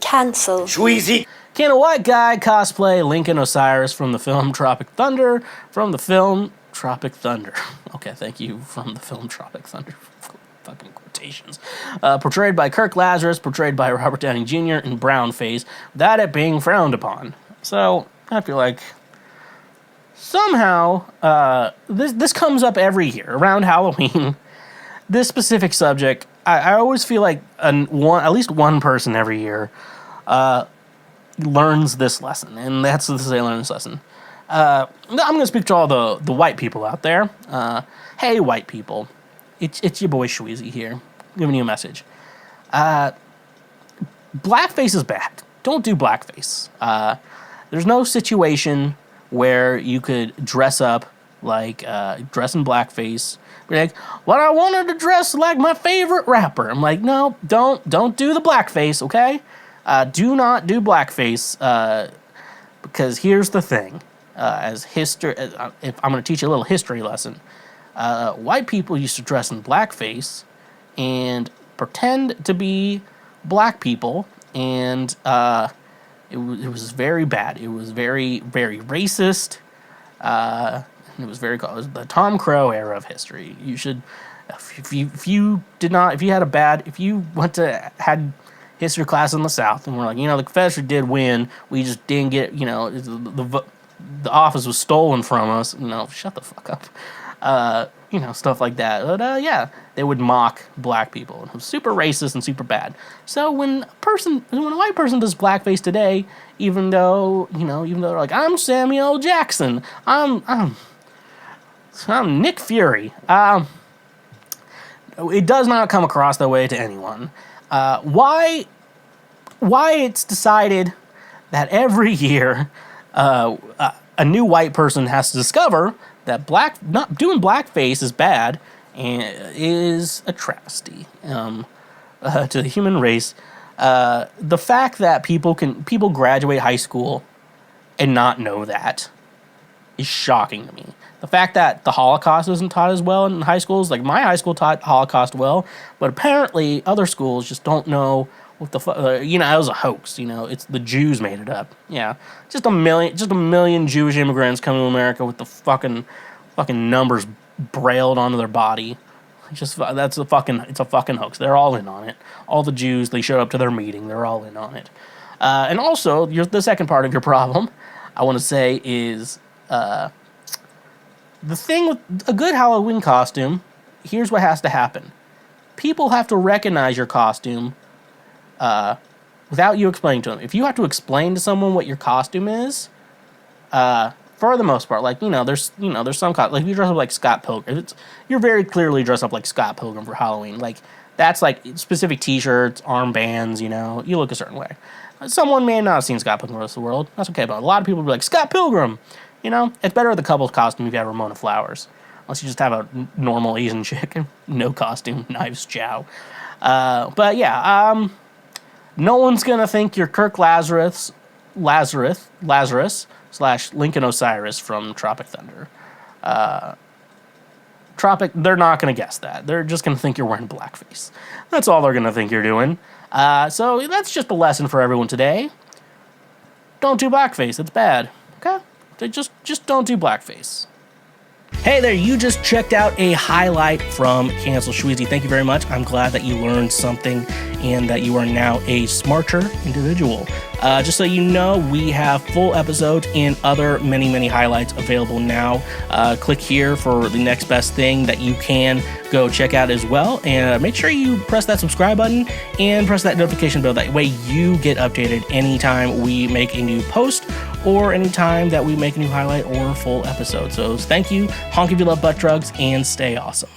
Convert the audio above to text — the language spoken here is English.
Cancel. Schweezy. Can a white guy cosplay Lincoln Osiris from the film Tropic Thunder? From the film Tropic Thunder. Okay, thank you. From the film Tropic Thunder. Fucking quotations. Portrayed by Kirk Lazarus, portrayed by Robert Downey Jr. in brownface, without it being frowned upon. So, I feel like somehow this comes up every year around Halloween. This specific subject, I always feel like at least one person every year learns this lesson, and that's the say learn this lesson. I'm going to speak to all the white people out there. Hey, white people, it's your boy Schweezy here, giving you a message. Blackface is bad. Don't do blackface. There's no situation where you could dress up like dress in blackface. Be like, well, I wanted to dress like my favorite rapper. I'm like, no, don't do the blackface, okay? Do not do blackface, because here's the thing. As history, if I'm going to teach you a little history lesson, white people used to dress in blackface and pretend to be black people, and it was very bad. It was very, very racist. It was the Tom Crow era of history. You should, if you had history class in the South, and we're like, the Confederacy did win, we just didn't get, the office was stolen from us. Shut the fuck up. Stuff like that. But yeah, they would mock black people. It was super racist and super bad. So when a white person does blackface today, even though they're like, I'm Samuel L. Jackson, I'm Nick Fury. It does not come across that way to anyone. Why it's decided that every year a new white person has to discover that not doing blackface is bad and is a travesty to the human race. The fact that people graduate high school and not know that is shocking to me. The fact that the Holocaust isn't taught as well in high schools, like my high school taught Holocaust well, but apparently other schools just don't know what the fuck. It was a hoax. It's the Jews made it up. Yeah, just a million Jewish immigrants coming to America with the fucking numbers brailled onto their body. It's a fucking hoax. They're all in on it. All the Jews, they showed up to their meeting. They're all in on it. And also, the second part of your problem, I want to say, is the thing with a good Halloween costume. Here's what has to happen: people have to recognize your costume without you explaining to them. If you have to explain to someone what your costume is, for the most part, there's some like if you dress up like Scott Pilgrim, you're very clearly dressed up like Scott Pilgrim for Halloween. Like that's like specific T-shirts, armbands. You look a certain way. Someone may not have seen Scott Pilgrim the rest of the world. That's okay, but a lot of people will be like, Scott Pilgrim. It's better with a couple's costume if you have Ramona Flowers. Unless you just have a normal Asian chick, no costume, knives, chow. But yeah, no one's gonna think you're Kirk Lazarus / Lincoln Osiris from Tropic Thunder. They're not gonna guess that. They're just gonna think you're wearing blackface. That's all they're gonna think you're doing. So that's just a lesson for everyone today. Don't do blackface. It's bad. Okay? Just don't do blackface. Hey there, you just checked out a highlight from Cancel Schweezy. Thank you very much. I'm glad that you learned something and that you are now a smarter individual. Just so you know, we have full episodes and other many highlights available now. Click here for the next best thing that you can go check out as well. And make sure you press that subscribe button and press that notification bell. That way you get updated anytime we make a new post or anytime that we make a new highlight or full episode. So thank you, honk if you love butt drugs, and stay awesome.